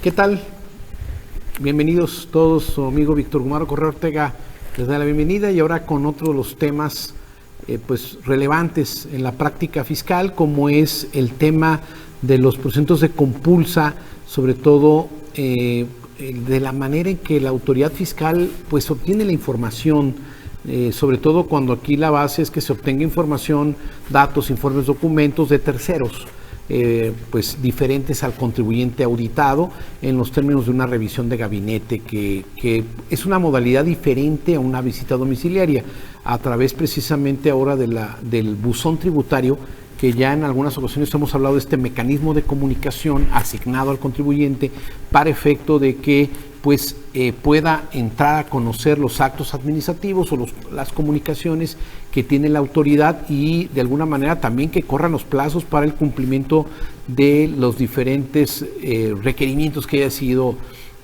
¿Qué tal? Bienvenidos todos, su amigo Víctor Gumaro Correa Ortega les da la bienvenida y ahora con otro de los temas relevantes en la práctica fiscal, como es el tema de los procedimientos de compulsa, sobre todo de la manera en que la autoridad fiscal pues obtiene la información, sobre todo cuando aquí la base es que se obtenga información, datos, informes, documentos de terceros, pues diferentes al contribuyente auditado en los términos de una revisión de gabinete, que es una modalidad diferente a una visita domiciliaria, a través precisamente ahora del buzón tributario, que ya en algunas ocasiones hemos hablado de este mecanismo de comunicación asignado al contribuyente para efecto de que pues pueda entrar a conocer los actos administrativos o las comunicaciones que tiene la autoridad y de alguna manera también que corran los plazos para el cumplimiento de los diferentes requerimientos que hayan sido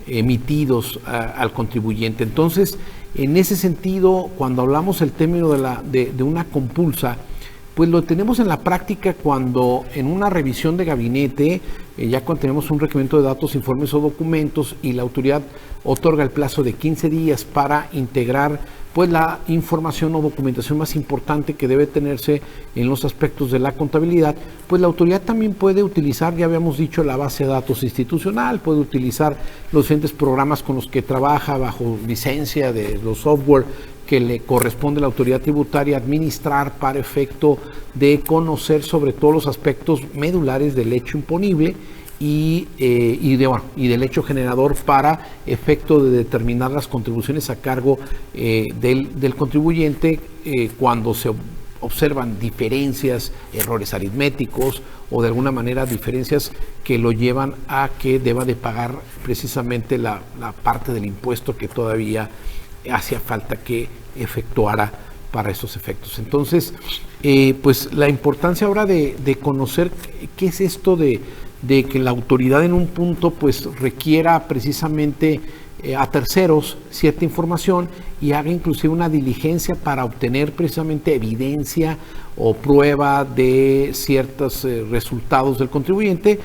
emitidos al contribuyente. Entonces, en ese sentido, cuando hablamos el término de una compulsa, pues lo tenemos en la práctica cuando en una revisión de gabinete, ya cuando tenemos un requerimiento de datos, informes o documentos y la autoridad otorga el plazo de 15 días para integrar pues la información o documentación más importante que debe tenerse en los aspectos de la contabilidad, pues la autoridad también puede utilizar, ya habíamos dicho, la base de datos institucional, puede utilizar los diferentes programas con los que trabaja bajo licencia de los software que le corresponde a la autoridad tributaria administrar para efecto de conocer sobre todo los aspectos medulares del hecho imponible y del hecho generador para efecto de determinar las contribuciones a cargo del contribuyente cuando se observan diferencias, errores aritméticos o de alguna manera diferencias que lo llevan a que deba de pagar precisamente la parte del impuesto que todavía hacía falta que efectuara para esos efectos. Entonces, pues la importancia ahora de conocer qué es esto de que la autoridad en un punto pues requiera precisamente a terceros cierta información y haga inclusive una diligencia para obtener precisamente evidencia o prueba de ciertos resultados del contribuyente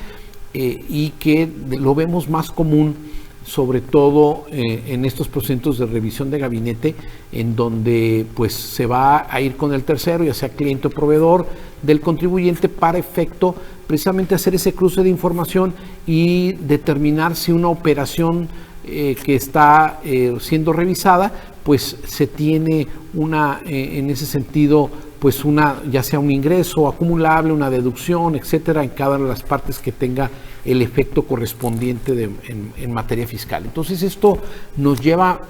y que lo vemos más común sobre todo en estos procesos de revisión de gabinete, en donde pues se va a ir con el tercero, ya sea cliente o proveedor del contribuyente, para efecto precisamente hacer ese cruce de información y determinar si una operación que está siendo revisada, pues se tiene en ese sentido, pues ya sea un ingreso acumulable, una deducción, etcétera, en cada una de las partes que tenga el efecto correspondiente en materia fiscal. Entonces esto nos lleva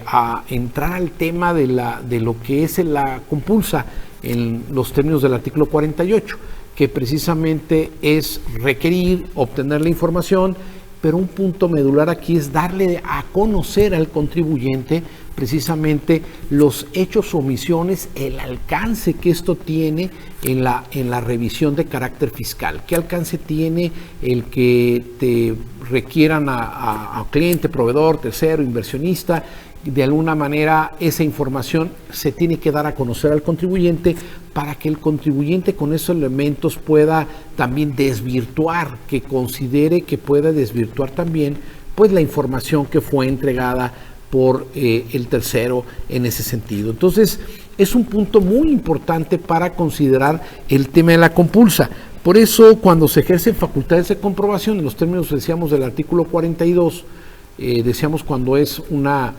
a entrar al tema de lo que es la compulsa en los términos del artículo 48, que precisamente es requerir, obtener la información, pero un punto medular aquí es darle a conocer al contribuyente precisamente los hechos o omisiones, el alcance que esto tiene en la revisión de carácter fiscal. ¿Qué alcance tiene el que te requieran a cliente, proveedor, tercero, inversionista? De alguna manera esa información se tiene que dar a conocer al contribuyente para que el contribuyente con esos elementos pueda también desvirtuar, que considere que pueda desvirtuar también pues la información que fue entregada por el tercero en ese sentido. Entonces es un punto muy importante para considerar el tema de la compulsa. Por eso cuando se ejercen facultades de comprobación, en los términos decíamos del artículo 42, decíamos cuando es una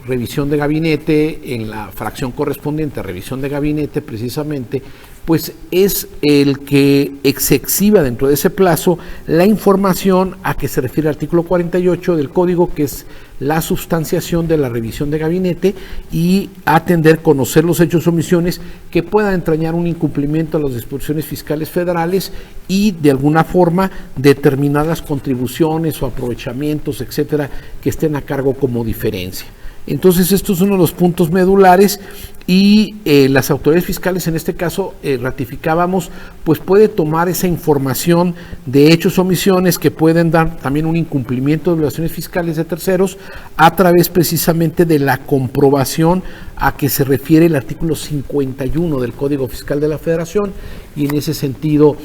revisión de gabinete, en la fracción correspondiente a revisión de gabinete precisamente, pues es el que se exhiba dentro de ese plazo la información a que se refiere el artículo 48 del Código, que es la sustanciación de la revisión de gabinete y atender, conocer los hechos o omisiones que puedan entrañar un incumplimiento a las disposiciones fiscales federales y de alguna forma determinar las contribuciones o aprovechamientos, etcétera, que estén a cargo como diferencia. Entonces, esto es uno de los puntos medulares y las autoridades fiscales, en este caso, ratificábamos, pues puede tomar esa información de hechos o omisiones que pueden dar también un incumplimiento de obligaciones fiscales de terceros a través precisamente de la comprobación a que se refiere el artículo 51 del Código Fiscal de la Federación y en ese sentido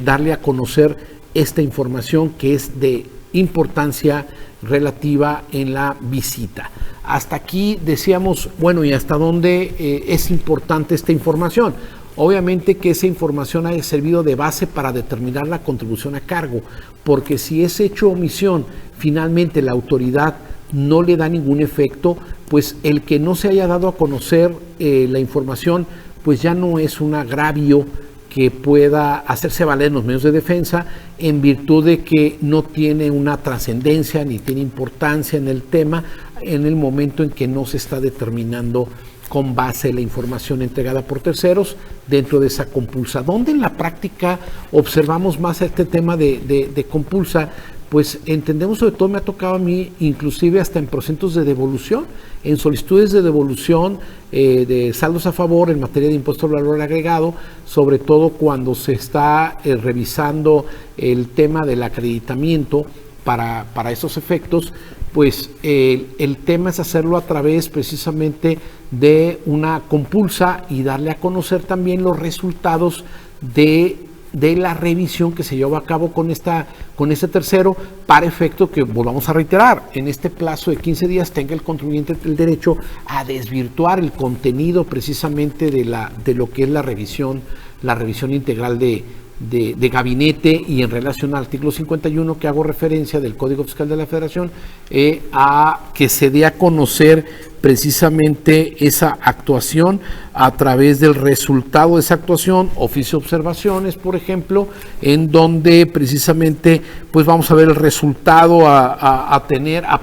darle a conocer esta información que es de importancia relativa en la visita. Hasta aquí decíamos, bueno, ¿y hasta dónde es importante esta información? Obviamente que esa información haya servido de base para determinar la contribución a cargo, porque si es hecho omisión, finalmente la autoridad no le da ningún efecto, pues el que no se haya dado a conocer la información, pues ya no es un agravio que pueda hacerse valer en los medios de defensa, en virtud de que no tiene una trascendencia ni tiene importancia en el tema en el momento en que no se está determinando con base en la información entregada por terceros dentro de esa compulsa. ¿Dónde en la práctica observamos más este tema de compulsa? Pues entendemos, sobre todo me ha tocado a mí, inclusive hasta en procesos de devolución, en solicitudes de devolución de saldos a favor en materia de impuesto al valor agregado, sobre todo cuando se está revisando el tema del acreditamiento para esos efectos, pues el tema es hacerlo a través precisamente de una compulsa y darle a conocer también los resultados de la revisión que se lleva a cabo con este tercero, para efecto que, volvamos a reiterar, en este plazo de 15 días tenga el contribuyente el derecho a desvirtuar el contenido precisamente de lo que es la revisión integral de gabinete, y en relación al artículo 51 que hago referencia del Código Fiscal de la Federación, a que se dé a conocer precisamente esa actuación a través del resultado de esa actuación, oficio de observaciones, por ejemplo, en donde precisamente pues vamos a ver el resultado a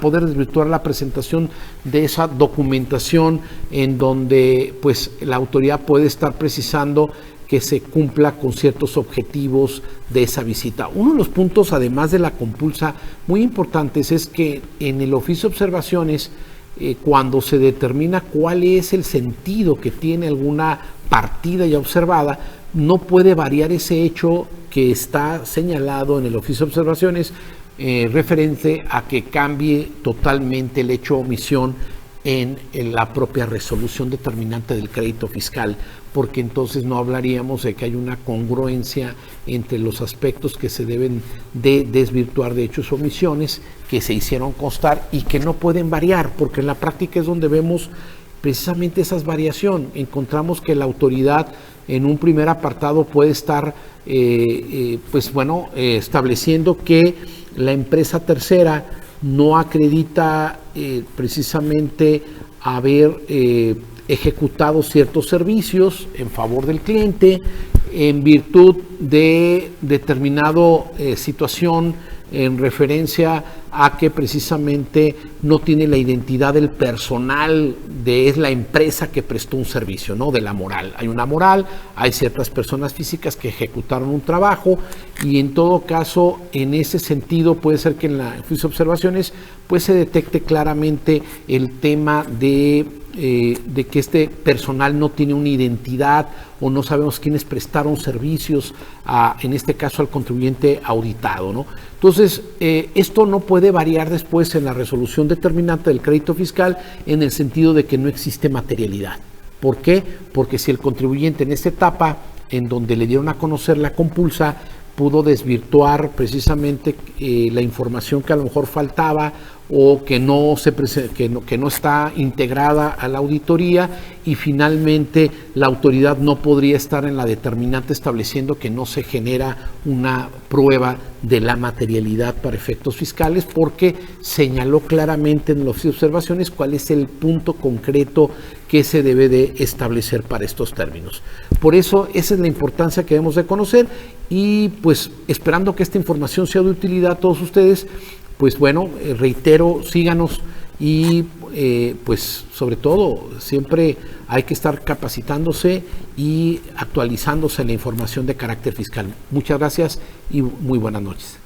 poder desvirtuar la presentación de esa documentación, en donde pues la autoridad puede estar precisando que se cumpla con ciertos objetivos de esa visita. Uno de los puntos, además de la compulsa, muy importantes, es que en el oficio de observaciones, cuando se determina cuál es el sentido que tiene alguna partida ya observada, no puede variar ese hecho que está señalado en el oficio de observaciones referente a que cambie totalmente el hecho de omisión en la propia resolución determinante del crédito fiscal, porque entonces no hablaríamos de que hay una congruencia entre los aspectos que se deben de desvirtuar de hechos o omisiones que se hicieron constar y que no pueden variar, porque en la práctica es donde vemos precisamente esa variación. Encontramos que la autoridad en un primer apartado puede estar estableciendo que la empresa tercera no acredita precisamente haber ejecutado ciertos servicios en favor del cliente en virtud de determinado situación en referencia a que precisamente no tiene la identidad del personal es la empresa que prestó un servicio, ¿no? De la moral. Hay una moral, hay ciertas personas físicas que ejecutaron un trabajo, y en todo caso, en ese sentido, puede ser que en la oficio de observaciones pues se detecte claramente el tema de que este personal no tiene una identidad, o no sabemos quiénes prestaron servicios en este caso al contribuyente auditado, ¿no? Entonces, esto no puede variar después en la resolución determinante del crédito fiscal, en el sentido de que no existe materialidad. ¿Por qué? Porque si el contribuyente en esta etapa, en donde le dieron a conocer la compulsa, pudo desvirtuar precisamente la información que a lo mejor faltaba, o que no está integrada a la auditoría, y finalmente la autoridad no podría estar en la determinante estableciendo que no se genera una prueba de la materialidad para efectos fiscales, porque señaló claramente en las observaciones cuál es el punto concreto que se debe de establecer para estos términos. Por eso, esa es la importancia que debemos de conocer, y pues esperando que esta información sea de utilidad a todos ustedes, pues bueno, reitero, síganos, y pues sobre todo siempre hay que estar capacitándose y actualizándose en la información de carácter fiscal. Muchas gracias y muy buenas noches.